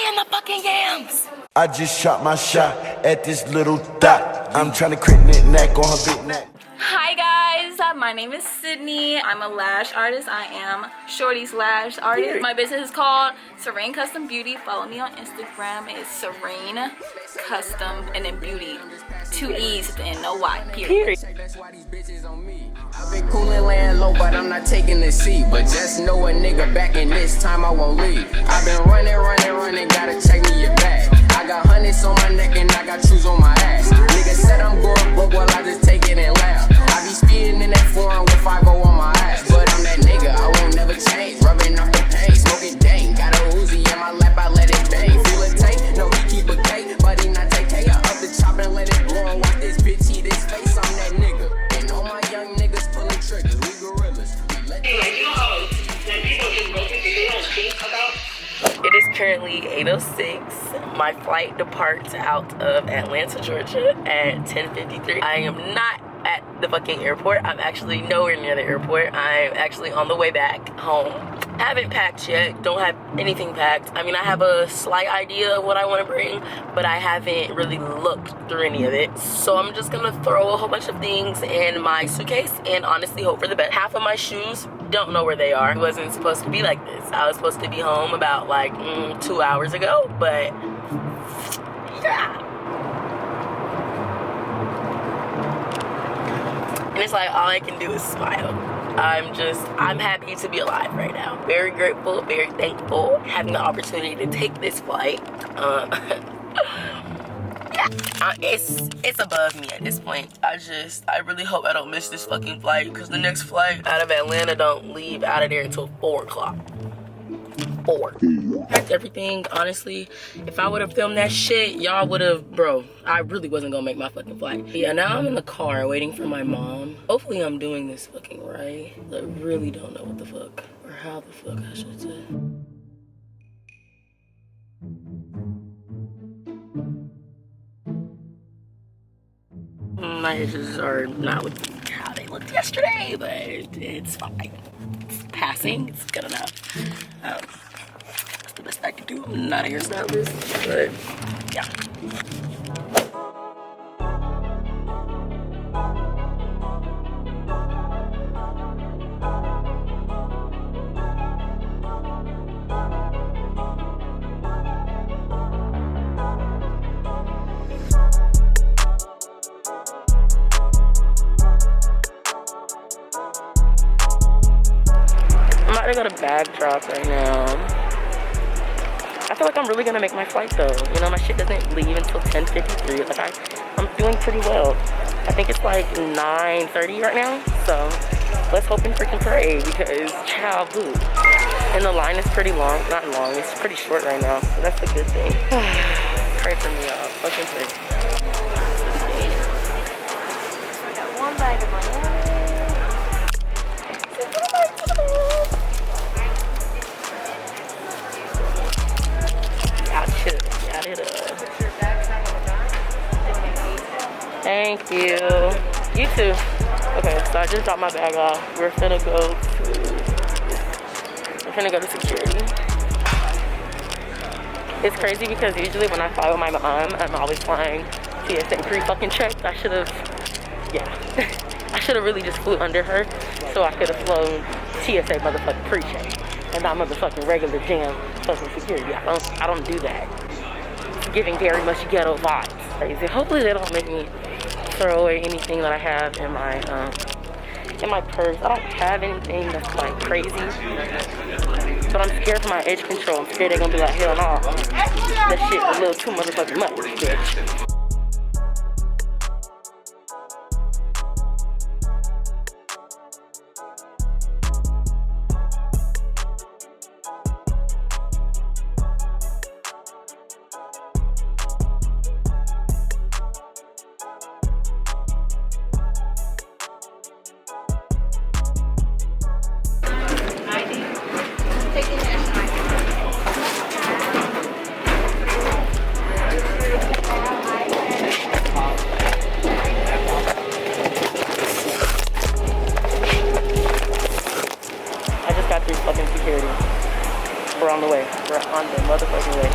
in the fucking yams. I just shot my shot at this little dot. I'm trying to crit neck on her big neck. Hi guys, my name is Sydney. I'm a lash artist. I am Shorty's lash artist. My business is called Serene Custom Beauty. Follow me on Instagram. It's Serene Custom and then Beauty. 2 E's at the end, no Y. Period. I've been coolin' laying low, but I'm not taking the seat. But just know a nigga back in this time I won't leave. I've been running, gotta check me your bag. I got hundreds on my neck and I got shoes on my ass. Nigga said I'm going broke, well I just take it and laugh. I be speeding in that foreign with 5 on my ass. But I'm that nigga, I won't never change. Rubbing off the pain, smoking dang. Got a Uzi in my lap, I let it bang. Feel a tank, no he keep a K, but he not take K. I up the chop and let it blow. Watch this bitch eat his face, I'm that nigga. And all my young niggas pulling triggers, we gorillas. You know how when people get broken, they don't think about. It is currently 8:06. My flight departs out of Atlanta, Georgia at 10:53. I am not at the fucking airport. I'm actually nowhere near the airport. I'm actually on the way back home. I haven't packed yet. Don't have anything packed. I mean, I have a slight idea of what I want to bring, but I haven't really looked through any of it. So I'm just gonna throw a whole bunch of things in my suitcase and honestly hope for the best. Half of my shoes, don't know where they are. It wasn't supposed to be like this. I was supposed to be home about like 2 hours ago, but yeah. And it's like all I can do is smile. I'm happy to be alive right now. Very grateful, very thankful, having the opportunity to take this flight. Yeah, it's above me at this point. I really hope I don't miss this fucking flight, because the next flight out of Atlanta don't leave out of there until 4 o'clock. 4. Packed everything. Honestly, if I would have filmed that shit, y'all would have, bro, I really wasn't gonna make my fucking flight. Yeah, now I'm in the car waiting for my mom. Hopefully I'm doing this fucking right. I really don't know what the fuck, or how the fuck I should say. My edges are not how they looked yesterday, but it's fine. It's passing, it's good enough. That's the best I can do. I'm not a hairstylist, but yeah. I'm about to go to bag drop right now. I feel like I'm really gonna make my flight though. You know, my shit doesn't leave until 10:53. Like I'm doing pretty well. I think it's like 9:30 right now. So let's hope and freaking pray, because child boo. And the line is pretty long. Not long, it's pretty short right now. So that's a good thing. Pray for me, y'all. Fucking pray. I got one bag of money. Thank you. You too. Okay, so I just dropped my bag off. We're finna go to security. It's crazy because usually when I fly with my mom, I'm always flying TSA pre-fucking checked. I should've really just flew under her so I could've flown TSA motherfucking pre-check and not motherfucking regular jam fucking security. I don't do that. It's giving very much ghetto vibes. Crazy. Hopefully they don't make me throw away anything that I have in my purse. I don't have anything that's like crazy, but I'm scared for my edge control. I'm scared they're gonna be like, hell no, that shit a little too motherfucking much, bitch. on the way. We're on the motherfucking way.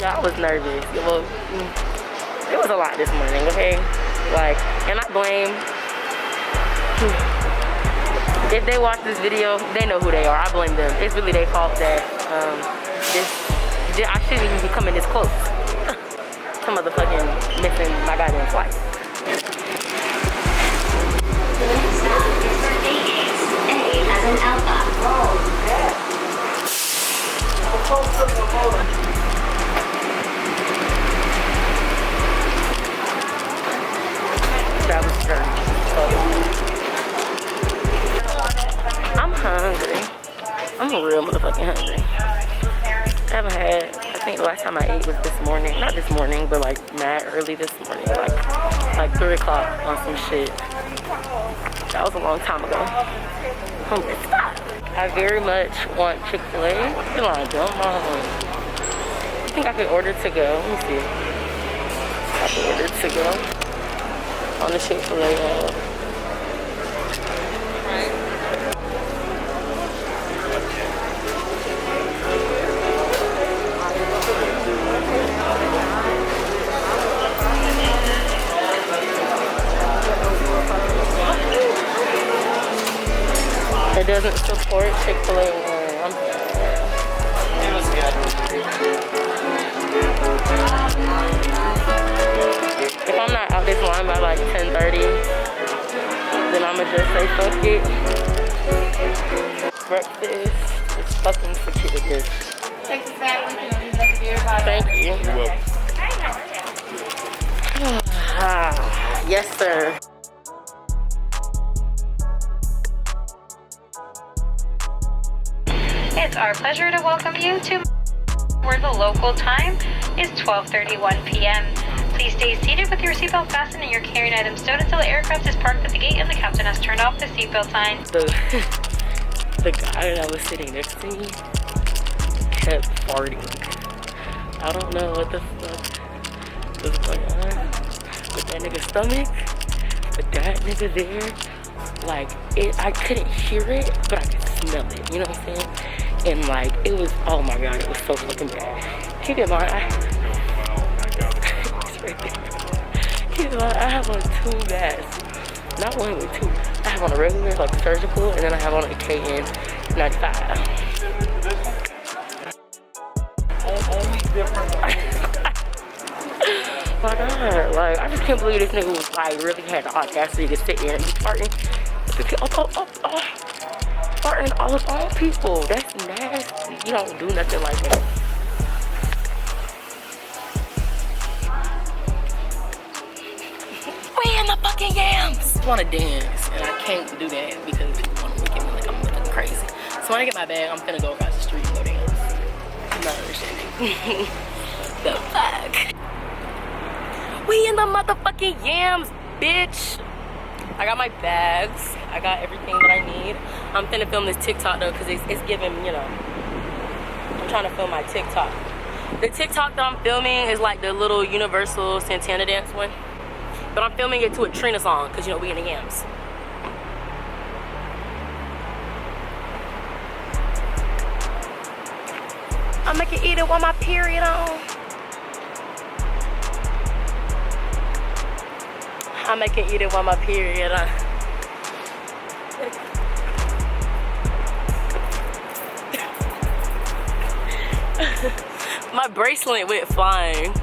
I was nervous. Well, it was a lot this morning, okay? Like, and I blame, if they watch this video, they know who they are. I blame them. It's really their fault that I shouldn't even be coming this close to motherfucking missing my goddamn flight. A as in Alpha. That was very I'm hungry. I'm real motherfucking hungry. I haven't had, I think the last time I ate was this morning. Not this morning, but like mad early this morning. Like 3 o'clock on some shit. That was a long time ago. Hungry. Stop. I very much want Chick-fil-A. Come on, don't mind. I think I could order to go. Let me see. I could order to go on the Chick-fil-A app. It doesn't support Chick-fil-A. If I'm not out this line by like 10:30, then I'ma just say fuck it. Breakfast is fucking secure. Thank you. You're welcome. Yes, sir. It's our pleasure to welcome you to where the local time is 12:31 p.m. Please stay seated with your seatbelt fastened and your carrying items stowed until the aircraft is parked at the gate and the captain has turned off the seatbelt sign. The guy that was sitting next to me kept farting. I don't know what the fuck was going on with that nigga's stomach, but that nigga there, like, I couldn't hear it, but I could smell it, you know what I'm saying? And like, it was, oh my god, it was so fucking bad. Keep in mind, I have on 2 masks. Not one with 2. I have on a regular, like surgical, and then I have on a KN95. Only different. My god, like, I just can't believe this nigga was like really had the audacity to sit there and be farting. Farting all of all people. That's nasty. You don't do nothing like that. We in the fucking yams! I wanna dance, and I can't do that because people wanna look at me like I'm looking crazy. So when I get my bag, I'm finna go across the street and go dance. I'm not understanding. The fuck? We in the motherfucking yams, bitch! I got my bags. I got everything that I need. I'm finna film this TikTok though, because it's giving, you know, I'm trying to film my TikTok. The TikTok that I'm filming is like the little Universal Santana dance one. But I'm filming it to a Trina song, because, you know, we in the yams. I make it eat it with my period on. I make it eat it with my period on. My bracelet went flying.